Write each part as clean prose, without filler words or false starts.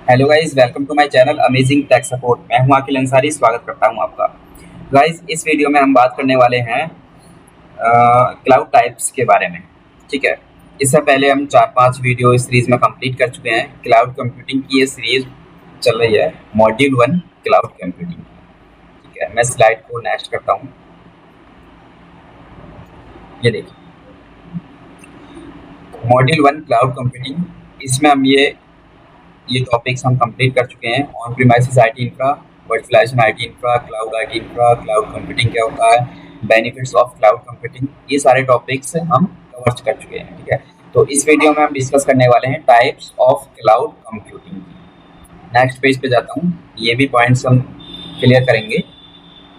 Hello guys, welcome to my channel amazing tech support. मैं हूं अखिल अंसारी, स्वागत करता हूं आपका। गाइस, इस वीडियो में हम बात करने वाले हैं क्लाउड टाइप्स के बारे में। ठीक है। इससे पहले हम 4-5 वीडियो इस सीरीज में कंप्लीट कर चुके हैं। क्लाउड कंप्यूटिंग की ये सीरीज चल रही है, मॉड्यूल 1 क्लाउड कंप्यूटिंग। ठीक है, मैं स्लाइड को नेक्स्ट करता हूँ। ये देखिए, मॉड्यूल 1 क्लाउड कंप्यूटिंग। इसमें हम ये टॉपिक्स हम कंप्लीट कर चुके हैं। On premises IT infra, virtualization IT infra, cloud IT infra, cloud computing क्या होता है, बेनिफिट्स ऑफ क्लाउड कंप्यूटिंग, ये सारे टॉपिक्स हम कवर कर चुके हैं। ठीक है। तो इस वीडियो में हम डिस्कस करने वाले हैं types of cloud computing. Next page पे जाता हूँ। ये भी पॉइंट्स हम क्लियर करेंगे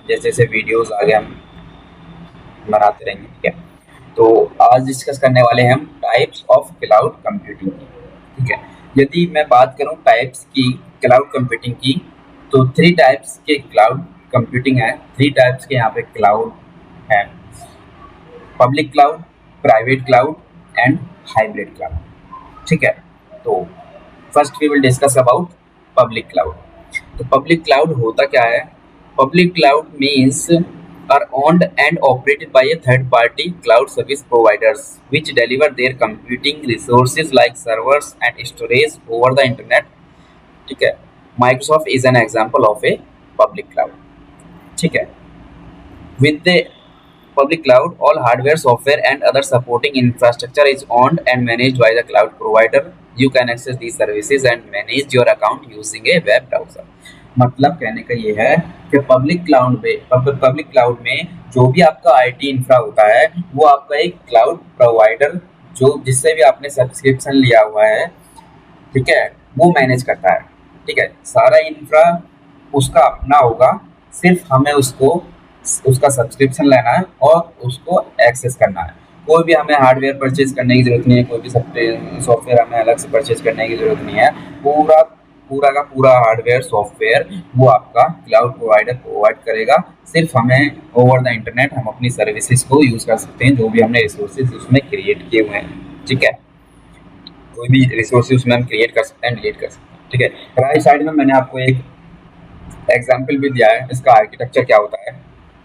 जैसे जैसे वीडियोज आगे हम बनाते रहेंगे। ठीक है। तो आज डिस्कस करने वाले हैं हम टाइप्स ऑफ क्लाउड कंप्यूटिंग की। ठीक है। यदि मैं बात करूं टाइप्स की क्लाउड कंप्यूटिंग की, तो 3 टाइप्स के क्लाउड कंप्यूटिंग है। 3 टाइप्स के यहाँ पे क्लाउड है: public cloud, private cloud and hybrid cloud. ठीक है। तो first we will discuss about public cloud. तो पब्लिक क्लाउड होता क्या है? Public cloud means are owned and operated by a third party cloud service providers which deliver their computing resources like servers and storage over the internet. ठीक है। Microsoft is an example of a public cloud. ठीक है। With the public cloud, all hardware, software, and other supporting infrastructure is owned and managed by the cloud provider. You can access these services and manage your account using a web browser. मतलब कहने का ये है कि public cloud में जो भी आपका आईटी इंफ्रा होता है, वो आपका एक क्लाउड प्रोवाइडर जो जिससे भी आपने सब्सक्रिप्शन लिया हुआ है, ठीक है, वो मैनेज करता है। ठीक है। सारा इंफ्रा उसका अपना होगा, सिर्फ हमें उसको उसका सब्सक्रिप्शन लेना है और उसको एक्सेस करना है। कोई भी हमें हार्डवेयर परचेज करने की जरूरत नहीं है, कोई भी सॉफ्टवेयर हमें अलग से परचेज करने की जरूरत नहीं है। पूरा पूरा का पूरा हार्डवेयर सॉफ्टवेयर वो आपका क्लाउड प्रोवाइडर प्रोवाइड करेगा। सिर्फ हमें ओवर द इंटरनेट हम अपनी सर्विसेज को यूज कर सकते हैं, जो भी हमने रिसोर्सेज उसमें क्रिएट किए हुए हैं। ठीक है। कोई भी रिसोर्सेज उसमें हम क्रिएट कर सकते हैं, डिलीट कर सकते हैं। ठीक है। राइट साइड में मैंने आपको एक एग्जाम्पल भी दिया है, इसका आर्किटेक्चर क्या होता है।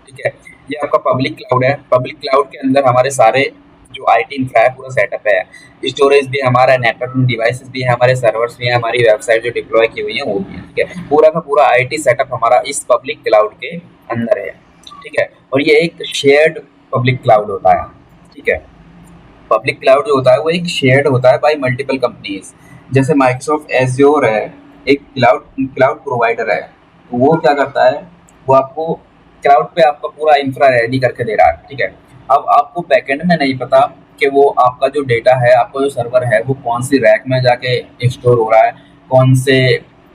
ठीक है। ये आपका पब्लिक क्लाउड है। पब्लिक क्लाउड के अंदर हमारे सारे जो आईटी इंफ्रा है पूरा सेटअप है। स्टोरेज भी हमारा, नेटवर्किंग डिवाइसेस भी है, हमारे सर्वर्स भी हैं, हमारी वेबसाइट जो डिप्लॉय की हुई है वो भी है। ठीक है। पूरा का पूरा आईटी सेटअप हमारा इस पब्लिक क्लाउड के अंदर है। ठीक है। और ये एक शेयर्ड पब्लिक क्लाउड होता है। ठीक है। पब्लिक क्लाउड जो होता है वो एक शेयर्ड होता है बाय मल्टीपल कंपनीज। जैसे माइक्रोसॉफ्ट एज्योर है, एक क्लाउड क्लाउड प्रोवाइडर है। तो वो क्या करता है, वो आपको क्लाउड पे आपका पूरा इंफ्रा रेडी करके दे रहा है। ठीक है। अब आपको बैकएंड में नहीं पता कि वो आपका जो डेटा है, आपका जो सर्वर है, वो कौन सी रैक में जाके स्टोर हो रहा है, कौन से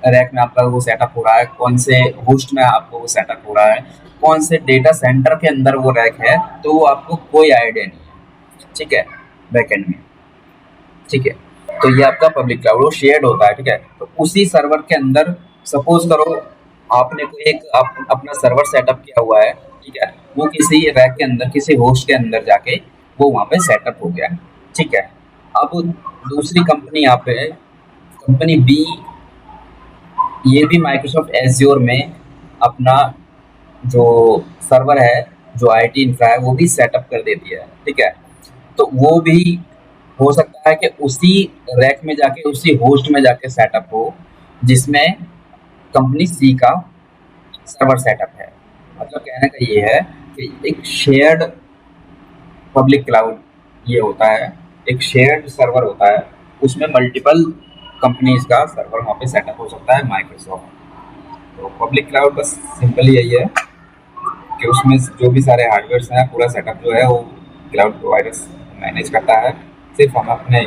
रैक में आपका वो सेटअप हो रहा है, कौन से होस्ट में आपको वो सेटअप हो रहा है, कौन से डेटा सेंटर के अंदर वो रैक है, तो वो आपको कोई आइडिया नहीं है। ठीक है। बैकएंड में। ठीक है। तो ये आपका पब्लिक क्लाउड वो शेयर्ड होता है। ठीक है। तो उसी सर्वर के अंदर सपोज करो आपने कोई एक अपना सर्वर सेटअप किया हुआ है। ठीक है। वो किसी रैक के अंदर, किसी होस्ट के अंदर जाके वो वहाँ पे सेटअप हो गया। ठीक है। अब दूसरी कंपनी यहाँ पे, कंपनी बी, ये भी माइक्रोसॉफ्ट एज्योर में अपना जो सर्वर है, जो आईटी इंफ्रा है, वो भी सेटअप कर देती है। ठीक है। तो वो भी हो सकता है कि उसी रैक में जाके, उसी होस्ट में जाके सेटअप हो जिसमें कंपनी सी का सर्वर सेटअप है। मतलब कहने का ये है कि एक शेयर्ड पब्लिक क्लाउड ये होता है, एक शेयर्ड सर्वर होता है, उसमें मल्टीपल कंपनीज का सर्वर वहाँ पे सेटअप हो सकता है माइक्रोसॉफ्ट। तो पब्लिक क्लाउड बस सिंपली यही है कि उसमें जो भी सारे हार्डवेयर हैं, पूरा सेटअप जो है वो क्लाउड प्रोवाइडर्स मैनेज करता है। सिर्फ हम अपने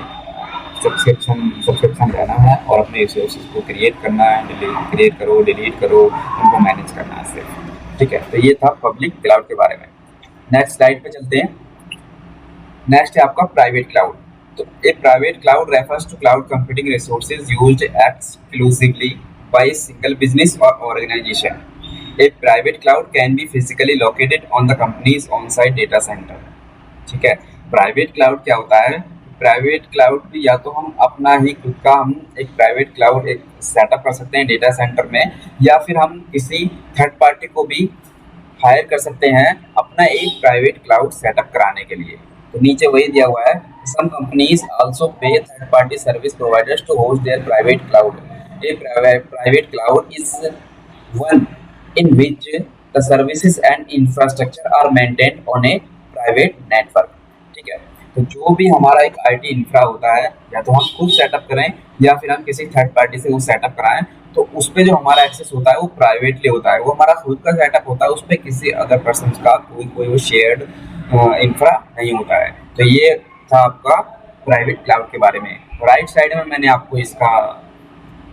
सब्सक्रिप्शन लेना है और अपने रिसोर्सेज को क्रिएट करना है, क्रिएट करो, डिलीट करो, उनको मैनेज करना है सिर्फ। ठीक है। तो ये था पब्लिक क्लाउड के बारे में। नेक्स्ट स्लाइड पे चलते हैं। नेक्स्ट है आपका प्राइवेट क्लाउड। तो a private cloud refers to cloud computing resources used exclusively by single business और organisation. A private cloud can be physically located on the company's on-site data center. ठीक है। Private cloud क्या होता है? Private cloud भी या तो हम अपना ही खुद का हम एक प्राइवेट क्लाउड एक सेटअप कर सकते हैं डेटा सेंटर में, या फिर हम किसी थर्ड पार्टी को भी हायर कर सकते हैं अपना एक प्राइवेट क्लाउड सेटअप कराने के लिए। तो नीचे वही दिया हुआ है, some companies also pay third party service providers to host their private cloud. A private cloud is one in which the services and infrastructure are maintained on a private network। ठीक है, तो जो भी हमारा एक आईटी इंफ्रा होता है, या तो हम खुद सेटअप करें या फिर हम किसी थर्ड पार्टी से वो सेटअप कराएं, तो उस पर जो हमारा एक्सेस होता है वो प्राइवेटली होता है, वो हमारा खुद का सेटअप होता है, उस पर किसी अदर पर्सन का कोई वो शेयर्ड इंफ्रा नहीं होता है। तो ये था आपका प्राइवेट क्लाउड के बारे में। राइट साइड में मैंने आपको इसका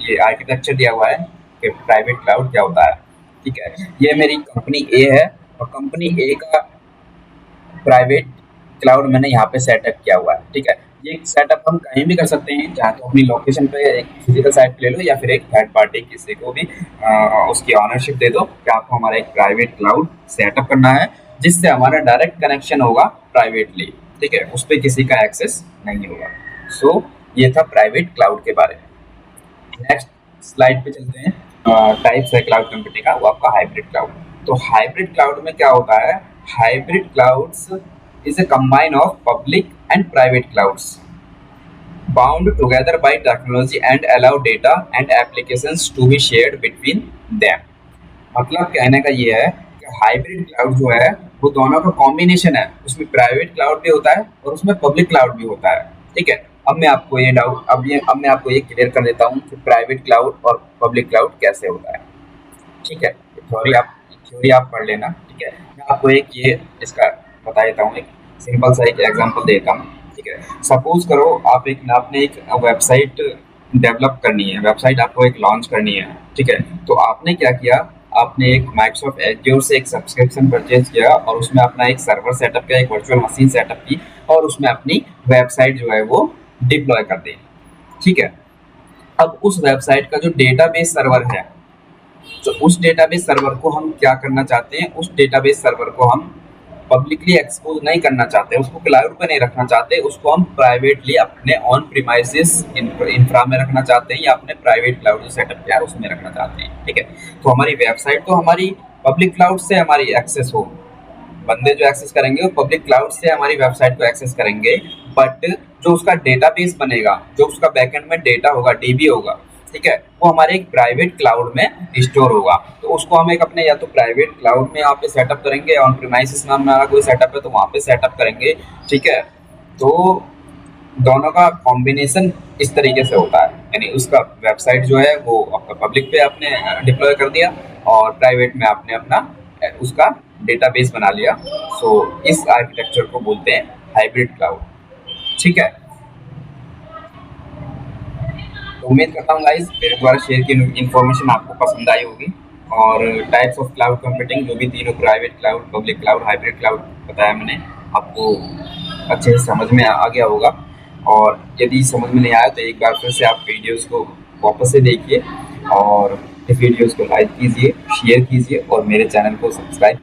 ये आर्किटेक्चर दिया हुआ है कि प्राइवेट क्लाउड क्या होता है। ठीक है, ये मेरी कंपनी ए है और कंपनी ए का प्राइवेट क्लाउड मैंने यहाँ पे सेटअप किया हुआ है। ठीक है, ये सेटअप हम कहीं भी कर सकते हैं, जहाँ तो अपनी लोकेशन पे एक फिजिकल साइट ले लो या फिर एक थर्ड पार्टी किसी को भी उसकी ऑनरशिप दे दो कि आपको हमारा एक प्राइवेट क्लाउड सेटअप करना है, जिससे हमारा डायरेक्ट कनेक्शन होगा प्राइवेटली। ठीक है, उस पर किसी का एक्सेस नहीं होगा। सो ये था प्राइवेट क्लाउड के बारे में। नेक्स्ट स्लाइड पे चलते हैं। टाइप्स है क्लाउड कंप्यूटिंग का, वो आपका हाइब्रिड क्लाउड। तो हाइब्रिड क्लाउड में क्या होता है, hybrid clouds is a combine of public and private clouds bound together by technology and allow data and applications to be shared between them. मतलब कहने का ये है कि हाइब्रिड क्लाउड जो है वो दोनों का कॉम्बिनेशन है, उसमें प्राइवेट क्लाउड भी होता है और उसमें पब्लिक क्लाउड भी होता है। ठीक है, अब मैं आपको ये क्लियर कर देता हूँ कि प्राइवेट क्लाउड और पब्लिक क्लाउड कैसे होता है। ठीक है, थ्योरी आप पढ़ लेना। ठीक है, मैं आपको एक ये इसका बता देता हूँ, एक सिंपल सा एक एग्जांपल देता हूँ। ठीक है, सपोज करो आपने एक वेबसाइट डेवलप करनी है, वेबसाइट आपको एक लॉन्च करनी है। ठीक है, तो आपने क्या किया, आपने एक माइक्रोसॉफ्ट एज्योर से एक सब्सक्रिप्शन परचेज किया और उसमें अपना एक सर्वर सेटअप किया, एक वर्चुअल मशीन सेटअप की और उसमें अपनी वेबसाइट जो है वो डिप्लॉय कर दी। ठीक है, अब उस वेबसाइट का जो डेटाबेस सर्वर है, तो उस डेटाबेस सर्वर को हम क्या करना चाहते हैं, उस डेटाबेस सर्वर को हम पब्लिकली एक्सपोज नहीं करना चाहते, उसको क्लाउड पे नहीं रखना चाहते, उसको हम प्राइवेटली अपने ऑन प्रीमाइसेस इंफ्रा में रखना चाहते हैं या अपने प्राइवेट क्लाउड जो सेटअप किया है उसमें रखना चाहते हैं। ठीक है, तो हमारी वेबसाइट तो हमारी पब्लिक क्लाउड से हमारी एक्सेस हो, बंदे जो एक्सेस करेंगे वो पब्लिक क्लाउड से हमारी वेबसाइट को एक्सेस करेंगे, बट जो उसका डेटाबेस बनेगा, जो उसका बैकएंड में डेटा होगा, डीबी होगा, ठीक है, वो हमारे एक प्राइवेट क्लाउड में स्टोर होगा। तो उसको हम एक अपने या तो प्राइवेट क्लाउड में यहाँ पे सेटअप करेंगे, ऑन प्रीमाइसेस नाम में कोई सेटअप है तो वहाँ पे सेटअप करेंगे। ठीक है, तो दोनों का कॉम्बिनेशन इस तरीके से होता है, यानी उसका वेबसाइट जो है वो आपका पब्लिक पे आपने डिप्लॉय कर दिया और प्राइवेट में आपने अपना उसका डेटाबेस बना लिया। सो इस आर्किटेक्चर को बोलते हैं हाइब्रिड क्लाउड। ठीक है, तो उम्मीद करता हूँ गाइस मेरे द्वारा शेयर की इन्फॉर्मेशन आपको पसंद आई होगी। और टाइप्स ऑफ क्लाउड कंप्यूटिंग जो भी तीनों private cloud, public cloud, hybrid cloud बताया मैंने, आपको अच्छे से समझ में आ गया होगा। और यदि समझ में नहीं आया तो एक बार फिर से आप वीडियोस को वापस से देखिए और इस वीडियोस को लाइक कीजिए, शेयर कीजिए और मेरे चैनल को सब्सक्राइब